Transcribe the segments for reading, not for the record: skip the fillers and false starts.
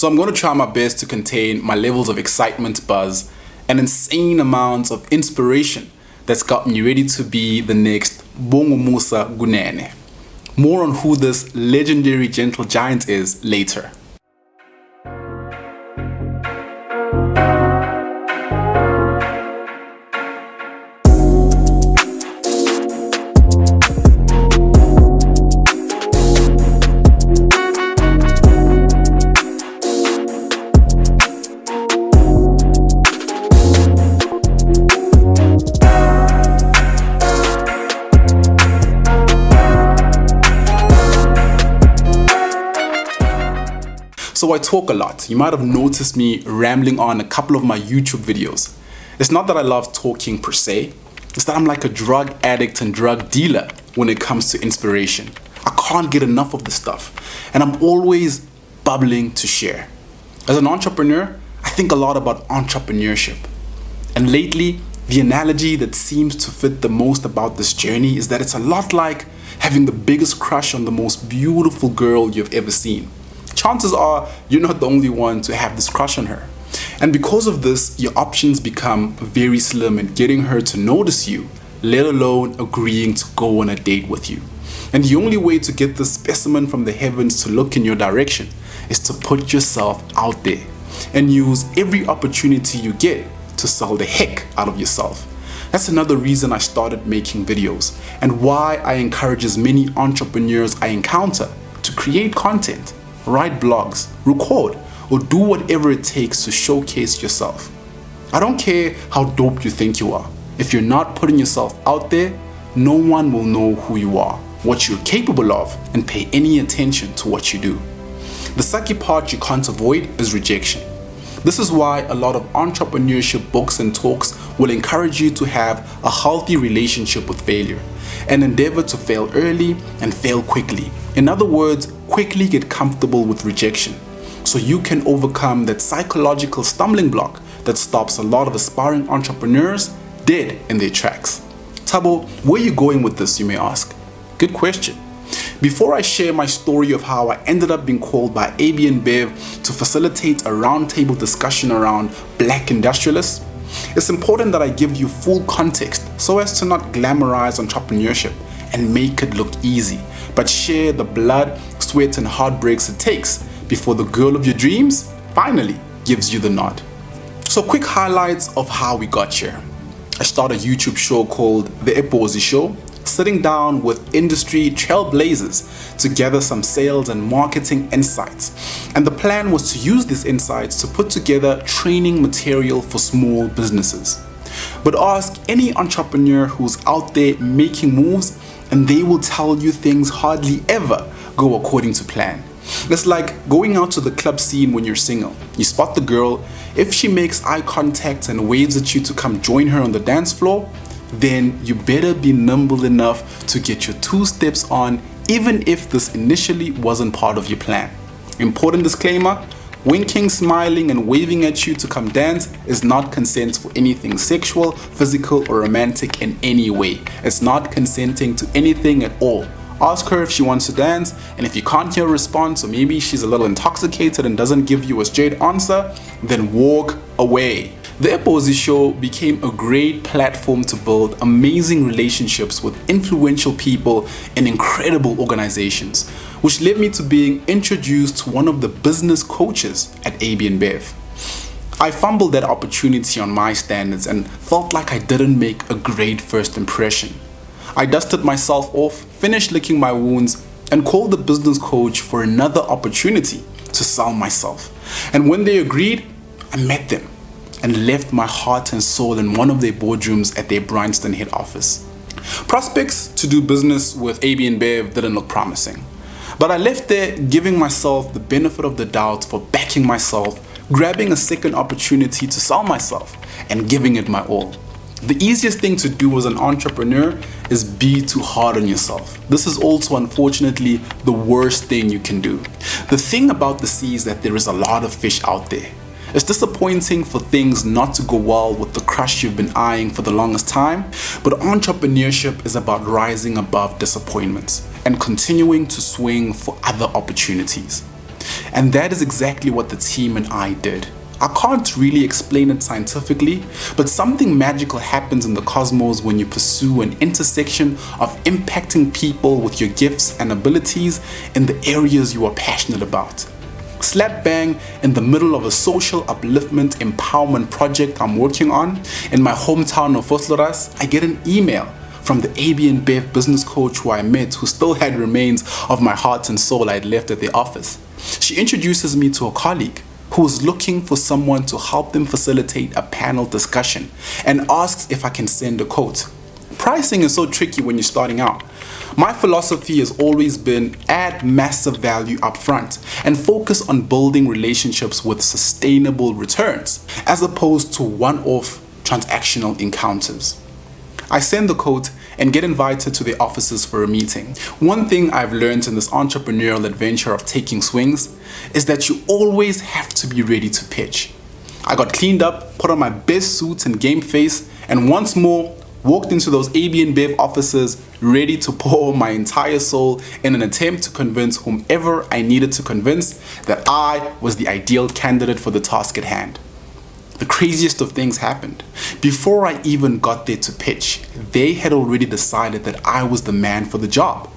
So I'm going to try my best to contain my levels of excitement, buzz, and insane amounts of inspiration that's got me ready to be the next Bongo Musa Gunene. More on who this legendary gentle giant is later. So I talk a lot. You might have noticed me rambling on a couple of my YouTube videos. It's not that I love talking per se, it's that I'm like a drug addict and drug dealer when it comes to inspiration. I can't get enough of this stuff, and I'm always bubbling to share. As an entrepreneur, I think a lot about entrepreneurship. And lately, the analogy that seems to fit the most about this journey is that it's a lot like having the biggest crush on the most beautiful girl you've ever seen. Chances are you're not the only one to have this crush on her. And because of this, your options become very slim in getting her to notice you, let alone agreeing to go on a date with you. And the only way to get this specimen from the heavens to look in your direction is to put yourself out there and use every opportunity you get to sell the heck out of yourself. That's another reason I started making videos and why I encourage as many entrepreneurs I encounter to create content, write blogs, record, or do whatever it takes to showcase yourself. I don't care how dope you think you are. If you're not putting yourself out there, no one will know who you are, what you're capable of, and pay any attention to what you do. The sucky part you can't avoid is rejection. This is why a lot of entrepreneurship books and talks will encourage you to have a healthy relationship with failure and endeavor to fail early and fail quickly. In other words, quickly get comfortable with rejection so you can overcome that psychological stumbling block that stops a lot of aspiring entrepreneurs dead in their tracks. Thabo, where are you going with this, you may ask? Good question. Before I share my story of how I ended up being called by AbInbev to facilitate a roundtable discussion around Black Industrialists, it's important that I give you full context so as to not glamorize entrepreneurship and make it look easy, but share the blood, sweat, and heartbreaks it takes before the girl of your dreams finally gives you the nod. So quick highlights of how we got here. I started a YouTube show called The Epozi Show, sitting down with industry trailblazers to gather some sales and marketing insights. And the plan was to use these insights to put together training material for small businesses. But ask any entrepreneur who's out there making moves and they will tell you things hardly ever go according to plan. It's like going out to the club scene when you're single. You spot the girl. If she makes eye contact and waves at you to come join her on the dance floor, then you better be nimble enough to get your 2 steps on, even if this initially wasn't part of your plan. Important disclaimer: winking, smiling, and waving at you to come dance is not consent for anything sexual, physical, or romantic in any way. It's not consenting to anything at all. Ask her if she wants to dance, and if you can't hear a response, or maybe she's a little intoxicated and doesn't give you a straight answer, then walk away. The Epozi Show became a great platform to build amazing relationships with influential people in incredible organizations, which led me to being introduced to one of the business coaches at AbInbev. I fumbled that opportunity on my standards and felt like I didn't make a great first impression. I dusted myself off, finished licking my wounds, and called the business coach for another opportunity to sell myself. And when they agreed, I met them and left my heart and soul in one of their boardrooms at their Bryanston head office. Prospects to do business with AbInbev didn't look promising, but I left there giving myself the benefit of the doubt for backing myself, grabbing a second opportunity to sell myself, and giving it my all. The easiest thing to do as an entrepreneur is be too hard on yourself. This is also, unfortunately, the worst thing you can do. The thing about the sea is that there is a lot of fish out there. It's disappointing for things not to go well with the crush you've been eyeing for the longest time, but entrepreneurship is about rising above disappointments and continuing to swing for other opportunities. And that is exactly what the team and I did. I can't really explain it scientifically, but something magical happens in the cosmos when you pursue an intersection of impacting people with your gifts and abilities in the areas you are passionate about. Slap bang in the middle of a social upliftment empowerment project I'm working on in my hometown of Vosloorus, I get an email from the AbInbev business coach who I met, who still had remains of my heart and soul I'd left at the office. She introduces me to a colleague who is looking for someone to help them facilitate a panel discussion and asks if I can send a quote. Pricing is so tricky when you're starting out. My philosophy has always been add massive value up front and focus on building relationships with sustainable returns as opposed to one-off transactional encounters. I send the quote and get invited to the offices for a meeting. One thing I've learned in this entrepreneurial adventure of taking swings is that you always have to be ready to pitch. I got cleaned up, put on my best suit and game face, and once more walked into those AbInbev offices ready to pour my entire soul in an attempt to convince whomever I needed to convince that I was the ideal candidate for the task at hand. The craziest of things happened. Before I even got there to pitch, they had already decided that I was the man for the job.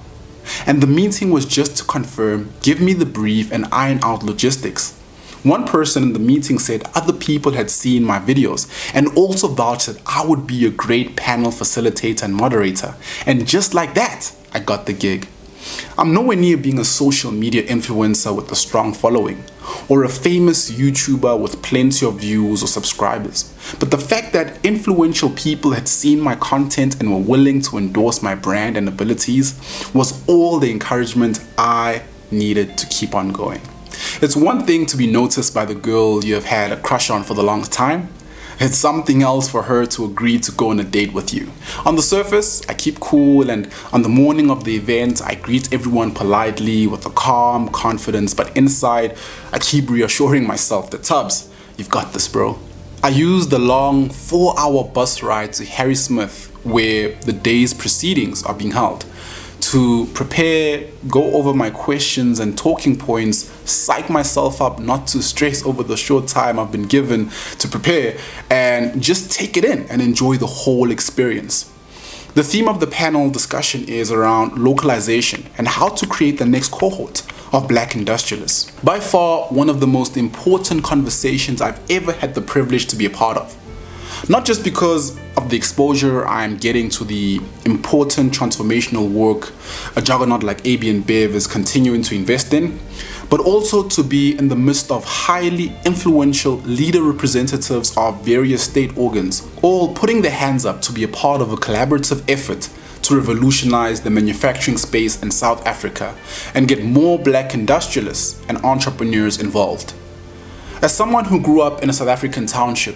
And the meeting was just to confirm, give me the brief, and iron out logistics. One person in the meeting said other people had seen my videos and also vouched that I would be a great panel facilitator and moderator. And just like that, I got the gig. I'm nowhere near being a social media influencer with a strong following, or a famous YouTuber with plenty of views or subscribers. But the fact that influential people had seen my content and were willing to endorse my brand and abilities was all the encouragement I needed to keep on going. It's one thing to be noticed by the girl you have had a crush on for the longest time. It's something else for her to agree to go on a date with you. On the surface, I keep cool, and on the morning of the event, I greet everyone politely with a calm confidence, but inside, I keep reassuring myself that, Tubbs, you've got this, bro. I used the long 4-hour bus ride to Harrismith, where the day's proceedings are being held, to prepare, go over my questions and talking points, psych myself up not to stress over the short time I've been given to prepare, and just take it in and enjoy the whole experience. The theme of the panel discussion is around localization and how to create the next cohort of Black Industrialists. By far, one of the most important conversations I've ever had the privilege to be a part of. Not just because of the exposure I'm getting to the important transformational work a juggernaut like AbInbev is continuing to invest in, but also to be in the midst of highly influential leader representatives of various state organs, all putting their hands up to be a part of a collaborative effort to revolutionize the manufacturing space in South Africa and get more Black industrialists and entrepreneurs involved. As someone who grew up in a South African township,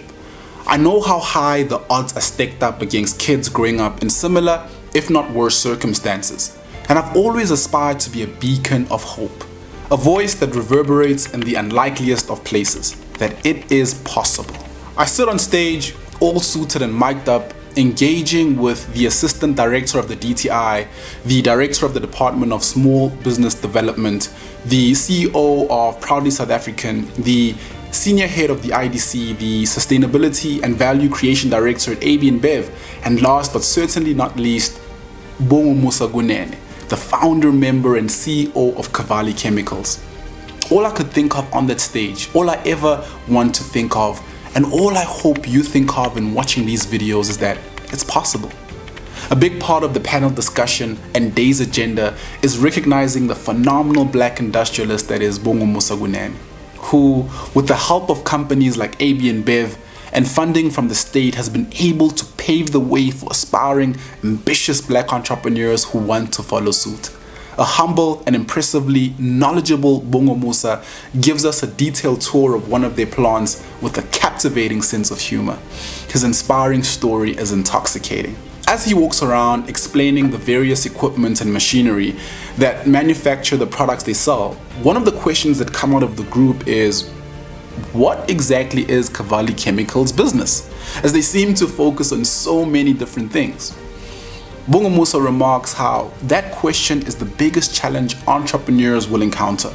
I know how high the odds are stacked up against kids growing up in similar, if not worse, circumstances. And I've always aspired to be a beacon of hope, a voice that reverberates in the unlikeliest of places, that it is possible. I stood on stage, all suited and mic'd up, engaging with the Assistant Director of the DTI, the Director of the Department of Small Business Development, the CEO of Proudly South African, the Senior Head of the IDC, the Sustainability and Value Creation Director at AbInbev, and last but certainly not least, Bongo Musa Gunene, the founder, member and CEO of Kavali Chemicals. All I could think of on that stage, all I ever want to think of, and all I hope you think of in watching these videos is that it's possible. A big part of the panel discussion and day's agenda is recognizing the phenomenal Black industrialist that is Bongo Musa Gunene, who, with the help of companies like AbInbev and funding from the state, has been able to pave the way for aspiring, ambitious Black entrepreneurs who want to follow suit. A humble and impressively knowledgeable Bongo Musa gives us a detailed tour of one of their plants with a captivating sense of humor. His inspiring story is intoxicating. As he walks around explaining the various equipment and machinery that manufacture the products they sell, one of the questions that come out of the group is, what exactly is Kavali Chemicals' business? As they seem to focus on so many different things. Bongo Musa remarks how that question is the biggest challenge entrepreneurs will encounter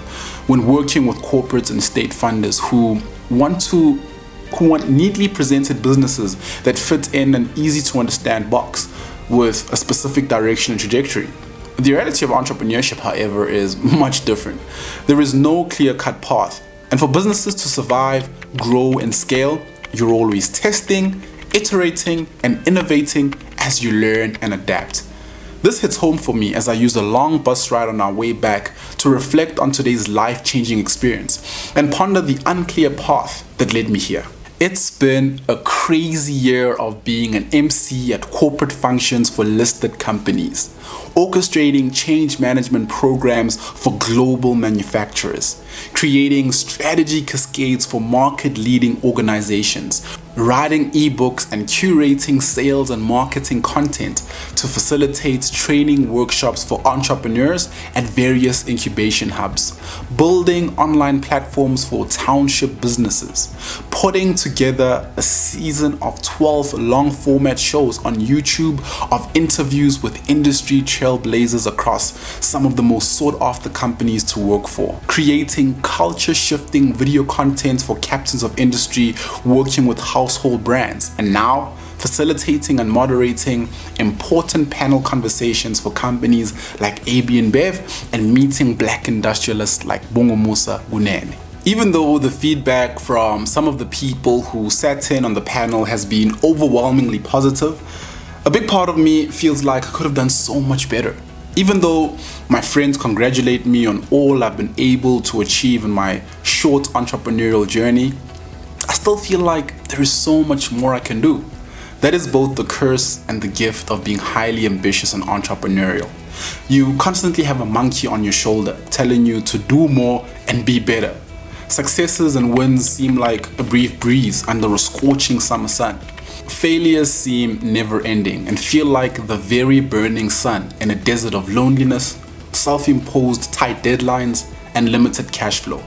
when working with corporates and state funders who want neatly presented businesses that fit in an easy to understand box with a specific direction and trajectory. The reality of entrepreneurship, however, is much different. There is no clear-cut path, and for businesses to survive, grow, and scale, you're always testing, iterating, and innovating as you learn and adapt. This hits home for me as I used a long bus ride on our way back to reflect on today's life-changing experience and ponder the unclear path that led me here. It's been a crazy year of being an MC at corporate functions for listed companies, orchestrating change management programs for global manufacturers, creating strategy cascades for market-leading organizations, writing ebooks and curating sales and marketing content to facilitate training workshops for entrepreneurs at various incubation hubs, building online platforms for township businesses, putting together a season of 12 long format shows on YouTube of interviews with industry trailblazers across some of the most sought after companies to work for, creating culture shifting video content for captains of industry working with household brands, and now facilitating and moderating important panel conversations for companies like AbInbev and meeting Black Industrialists like Bongo Musa Gunene. Even though the feedback from some of the people who sat in on the panel has been overwhelmingly positive, a big part of me feels like I could have done so much better. Even though my friends congratulate me on all I've been able to achieve in my short entrepreneurial journey, I still feel like there is so much more I can do. That is both the curse and the gift of being highly ambitious and entrepreneurial. You constantly have a monkey on your shoulder telling you to do more and be better. Successes and wins seem like a brief breeze under a scorching summer sun. Failures seem never-ending and feel like the very burning sun in a desert of loneliness, self-imposed tight deadlines, and limited cash flow.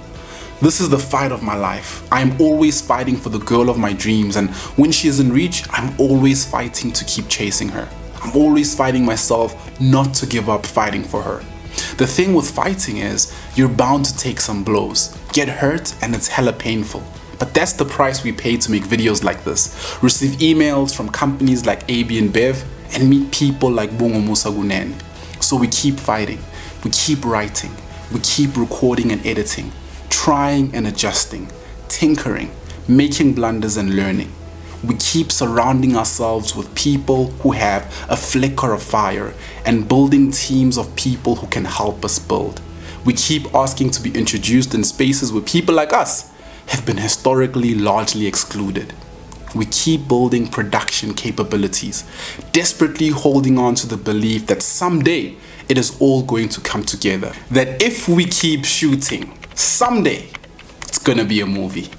This is the fight of my life. I am always fighting for the girl of my dreams, and when she is in reach, I'm always fighting to keep chasing her. I'm always fighting myself not to give up fighting for her. The thing with fighting is you're bound to take some blows, get hurt, and it's hella painful. But that's the price we pay to make videos like this, receive emails from companies like AbInbev, and meet people like Bongo Musa Gunene. So we keep fighting, we keep writing, we keep recording and editing, trying and adjusting, tinkering, making blunders and learning. We keep surrounding ourselves with people who have a flicker of fire and building teams of people who can help us build. We keep asking to be introduced in spaces where people like us have been historically largely excluded. We keep building production capabilities, desperately holding on to the belief that someday it is all going to come together. That if we keep shooting, someday it's gonna be a movie.